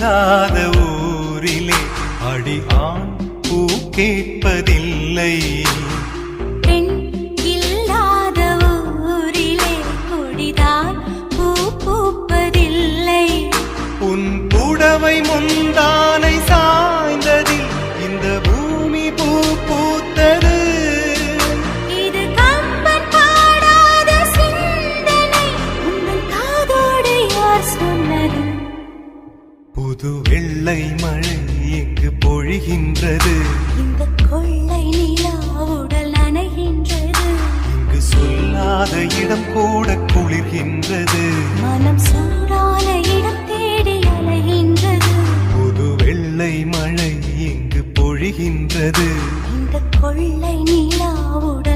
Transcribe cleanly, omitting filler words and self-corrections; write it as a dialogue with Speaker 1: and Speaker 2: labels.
Speaker 1: இல்லாத ஊரிலே அடி ஆண் பூ கேட்பதில்லை.
Speaker 2: பெண் இல்லாத ஊரிலே கொடிதான் பூ பூப்பதில்லை.
Speaker 1: உன் புடவை முந்தானை சாய்ந்ததில் இந்த பூமி பூ பூத்தது.
Speaker 2: இது கம்பன் பாடாத சிந்தனை, உங்கள் காதோடு யார் சொன்னது?
Speaker 1: புது வெள்ளை மழை எங்கு பொழிகின்றது.
Speaker 2: இந்த கொள்ளை நிலா உடல் நனைகின்றது.
Speaker 1: இங்கு சொல்லாத இடம் கூட குளிர்கின்றது.
Speaker 2: மனம் சூடான இடம் தேடி அலைகின்றது.
Speaker 1: புது வெள்ளை மழை எங்கு பொழிகின்றது.
Speaker 2: இந்த கொள்ளை நிலா உடல்